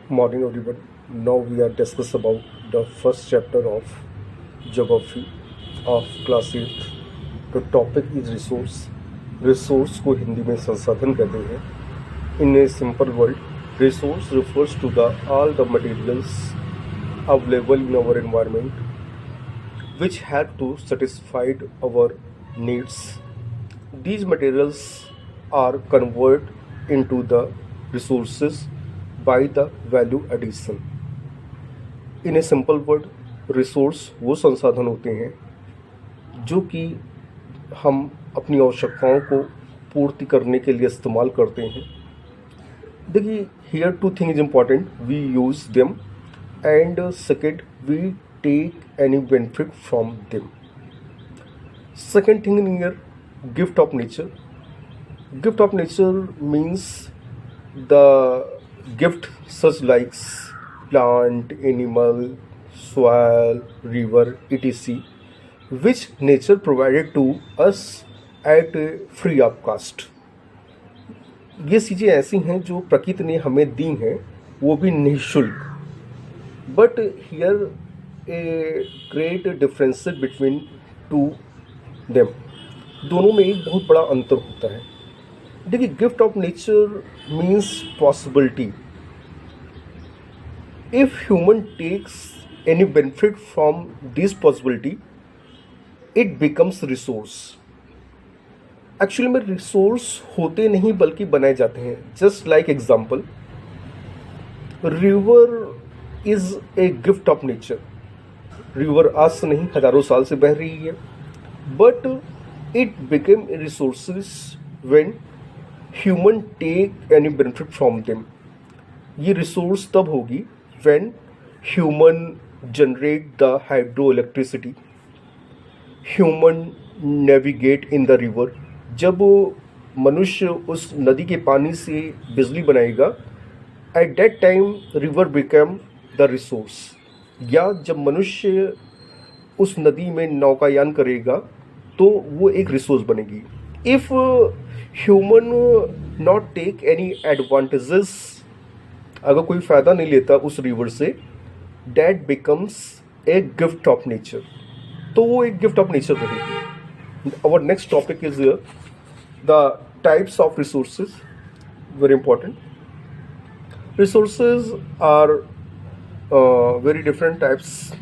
Morning everyone. Now we are discuss about the first chapter of geography of class 8. The topic is resource. Resource को हिंदी में संसाधन कहते हैं. In a simple word, resource refers to the all the materials available in our environment which help to satisfy our needs. These materials are converted into the resources by the value addition. In a simple word, resource वो संसाधन होते हैं जो कि हम अपनी आवश्यकताओं को पूर्ति करने के लिए इस्तेमाल करते हैं. देखिए, here two things is important. We use them and second, we take any benefit from them. Second thing in here, gift of nature. Gift of nature means the gift such like plant, animal, soil, river, etc., which nature provided to us at free of cost. ये चीज़ें ऐसी हैं जो प्रकृति ने हमें दी हैं, वो भी निःशुल्क. But here a great difference between two them. दोनों में एक बहुत बड़ा अंतर होता है. देखिए, gift of nature means possibility. If human takes any benefit from this possibility, it becomes resource. Actually में रिसोर्स होते नहीं बल्कि बनाए जाते हैं. Just like example, river is a gift of nature. River आज से नहीं, हजारों साल से बह रही है, but it became resources when human take any benefit from them. ये रिसोर्स तब होगी when human generate the hydro electricity, human navigate in the river. जब मनुष्य उस नदी के पानी से बिजली बनाएगा, at that time river become the resource. या जब मनुष्य उस नदी में नौकायान करेगा तो वो एक रिसोर्स बनेगी. If human not take any advantages, अगर कोई फ़ायदा नहीं लेता उस रिवर से, that becomes a gift of nature. तो वो एक गिफ्ट ऑफ नेचर रहेगी. Our next topic is the types of resources. Very important. Resources are very different types.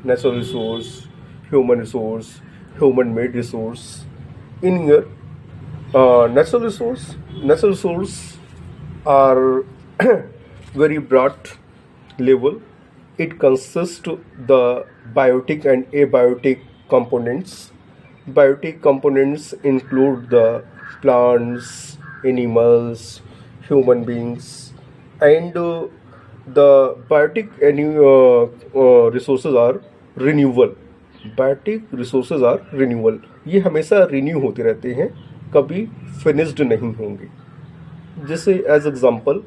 Natural resource, human resource, human made resource. In here, natural resource are very broad level. It consists the biotic and abiotic components. Biotic components include the plants, animals, human beings, and the biotic resources are renewable. Biotic resources are renewable. ये हमेशा renew होते रहते हैं, कभी finished नहीं होंगे. जैसे as example,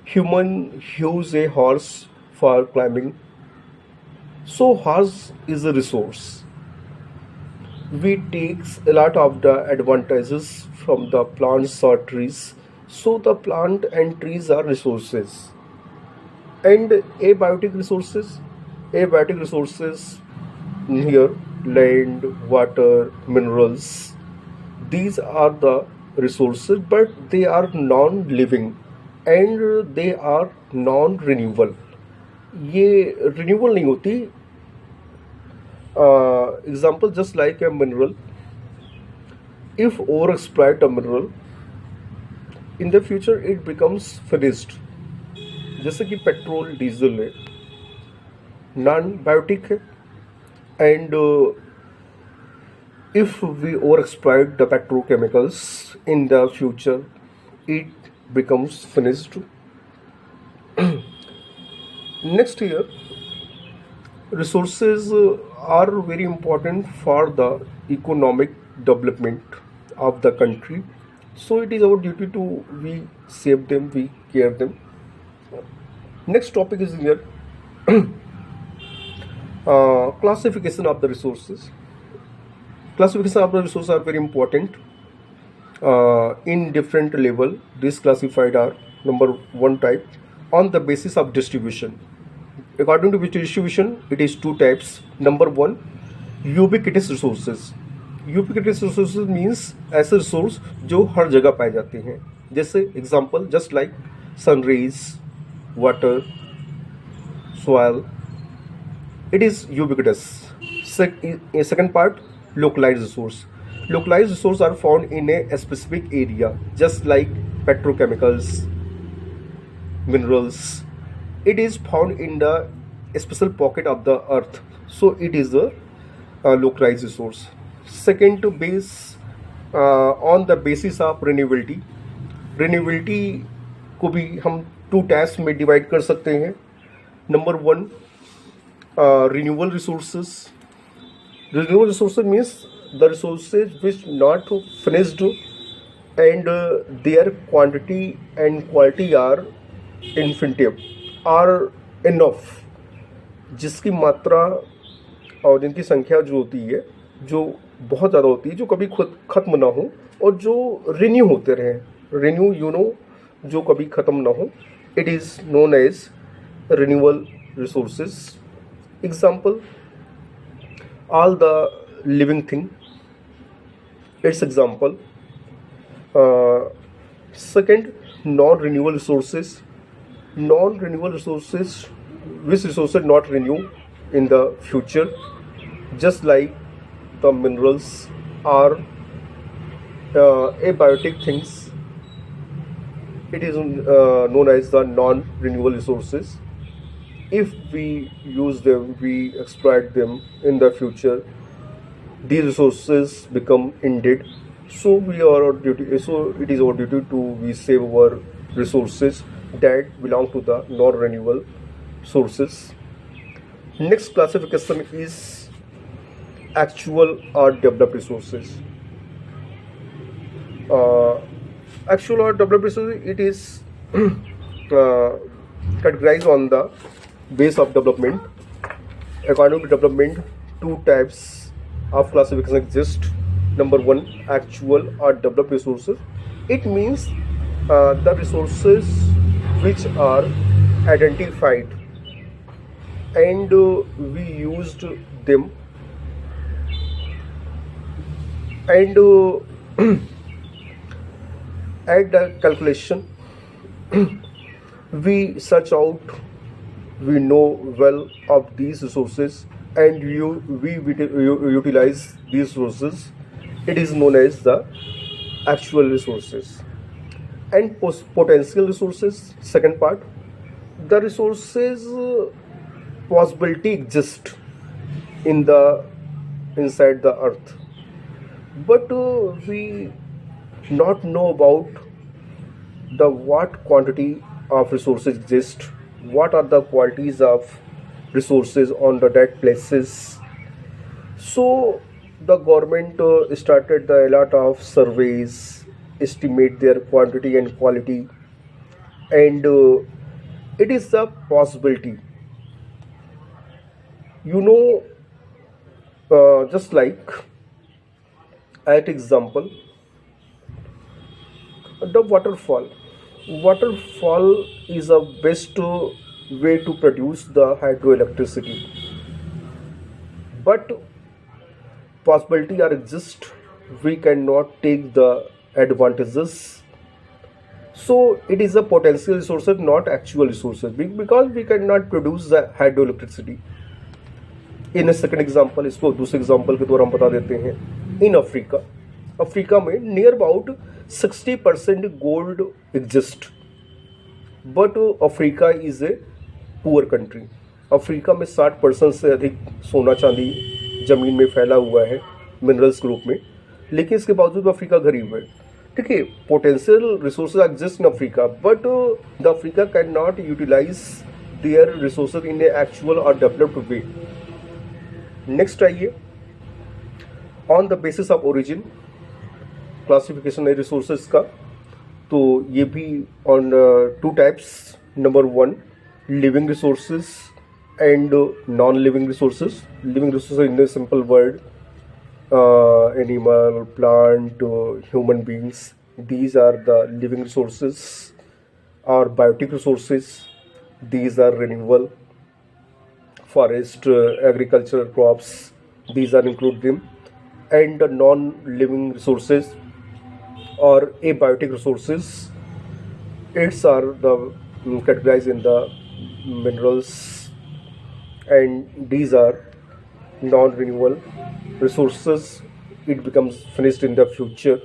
human use a horse for climbing, so horse is a resource. We takes a lot of the advantages from the plants or trees, so the plant and trees are resources. And abiotic resources here, land, water, minerals, these are the resources, but they are non-living and they are non-renewable. ये renewable नहीं होती. Example, just like a mineral, if overexploit a mineral, in the future it becomes finished. जैसे कि petrol, diesel है, non biotic है, and if we overexploit the petrochemicals, in the future it becomes finished. Next year, resources are very important for the economic development of the country, so it is our duty to we save them, we care them. Next topic is here classification of the resources. Classification of the resources are very important. In different level, these classified are: number one type, On the basis of distribution, according to which distribution, it is two types. Number one, ubiquitous resources. Ubiquitous resources means ऐसे resource जो हर जगह पाए जाते हैं, जैसे example just like sun rays, water, soil. It is ubiquitous. Second part, localized resource. Localized resources are found in a specific area, just like petrochemicals, minerals. It is found in the special pocket of the earth, so it is a localized resource. Second base, on the basis of renewability. renewability को भी हम two types में divide कर सकते हैं. Number one, renewable resources. Renewable resources means the resources which not finished and their quantity and quality are infinitive, are enough, जिसकी मात्रा और जिनकी संख्या जो होती है, जो बहुत ज़्यादा होती है, जो कभी खुद ख़त्म ना हो और जो रिन्यू होते रहें. रिन्यू जो कभी ख़त्म ना हो. It is known as renewable resources. Example, all the living thing, its example. Second, non-renewable resources. Non-renewable resources, which resources not renew in the future, just like the minerals are abiotic things. It is known as the non-renewable resources. If we use them, we exploit them in the future, these resources become ended. So it is our duty to we save our resources that belong to the non-renewable sources. Next classification is actual or developed resources. Actual or developed resources, it is categorized on the base of development. According to development, two types of classification exist. Number one, actual or developed resources. It means the resources which are identified and we used them and at the calculation we search out, we know well of these resources and we utilize these resources. It is known as the actual resources. And potential resources, second part, the resources possibility exist inside the earth, but we not know about the what quantity of resources exist, what are the qualities of resources on the that places. So the government started a lot of surveys, estimate their quantity and quality, and it is a possibility, just like at example, the waterfall is a best way to produce the hydroelectricity, but possibility are exist, we cannot take the advantages. So it is a potential resources, not actual resources, because we cannot produce the hydroelectricity. In second example, इसको दूसरे example के द्वारा हम बता देते हैं. In Africa में near about 60% gold exist, but Africa is a poor country. Africa में 60% से अधिक सोना चांदी ज़मीन में फैला हुआ है मिनरल्स के रूप में, लेकिन इसके बावजूद अफ्रीका गरीब है. ठीक है, potential resources exist in Africa, but the Africa can not utilize their resources in a actual और डेवलप्ड वे. नेक्स्ट आइए, on the basis of origin classification है रिसोर्सेज का. तो ये भी on two types. Number one, living resources and non living resources. Living resources in the simple word, animal, plant, human beings, these are the living resources or biotic resources. these are renewable, forest, agricultural crops, these are include them, and the non-living resources or abiotic resources. It's are the categorized in the minerals, and these are non-renewable resources. It becomes finished in the future.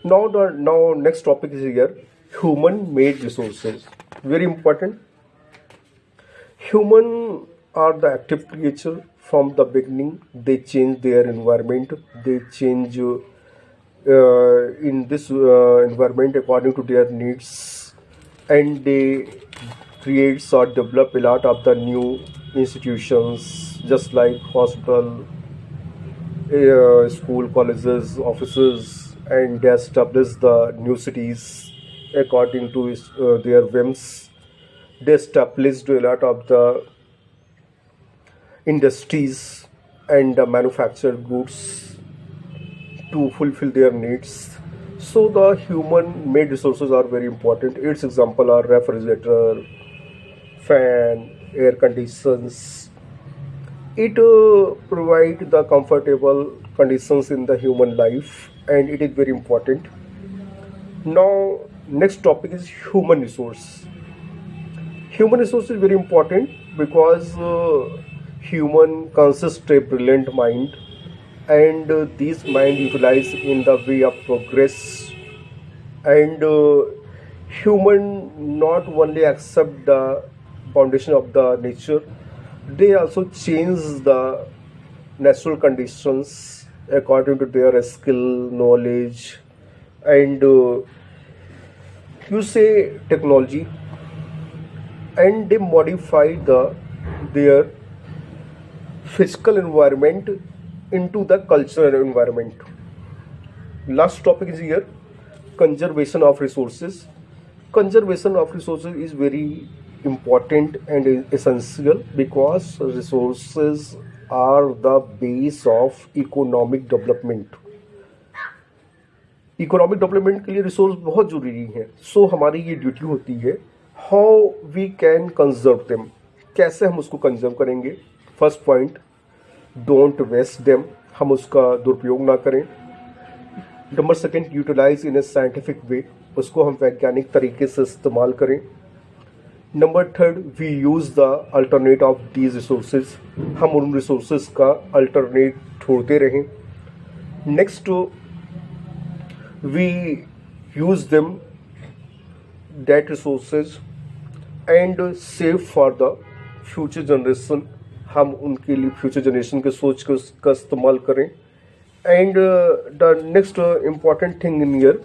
Now next topic is here, human-made resources. Very important. Human are the active creature from the beginning. They change their environment. They change in this environment according to their needs, and they creates or develop a lot of the new institutions, just like hospital, school, colleges, offices, and they establish the new cities according to their whims. They established a lot of the industries and manufactured goods to fulfill their needs. So the human made resources are very important. Its example are refrigerator, fan, air conditions. It provide the comfortable conditions in the human life, and it is very important. Now next topic is human resource. Human resource is very important because human consists a brilliant mind, and these mind utilized in the way of progress, and human not only accept the foundation of the nature, they also change the natural conditions according to their skill, knowledge, and you say technology, and they modify their physical environment into the cultural environment. Last topic is here, conservation of resources. Conservation of resources is very important and essential because resources are the base of economic development. Economic development के लिए resource बहुत ज़रूरी हैं. सो हमारी ये duty होती है, how we can conserve them, कैसे हम उसको कंजर्व करेंगे. First point, don't waste them, हम उसका दुरुपयोग ना करें. Number second, utilize in a scientific way, उसको हम वैज्ञानिक तरीके से इस्तेमाल करें. Number third, we use the alternate of these resources, हम उन रिसोर्सेज का अल्टरनेट ढूंढते रहें. Next, we use them that resources and save for the future generation, हम उनके लिए फ्यूचर जनरेशन के सोच के उसका इस्तेमाल करें. And the next important thing in year,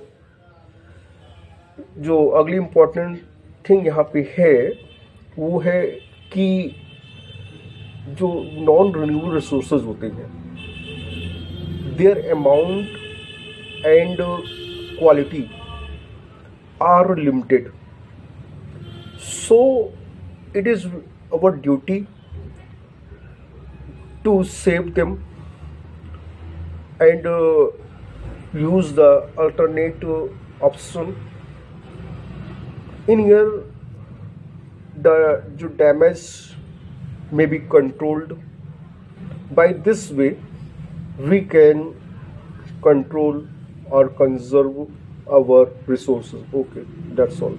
जो अगली इम्पॉर्टेंट थिंग यहाँ पे है वो है कि जो नॉन रिन्यूएबल रिसोर्सेज होते हैं, their amount and quality are limited. So it is our duty to save them and use the alternate option. In here, the damage may be controlled. By this way, we can control or conserve our resources. Okay, that's all.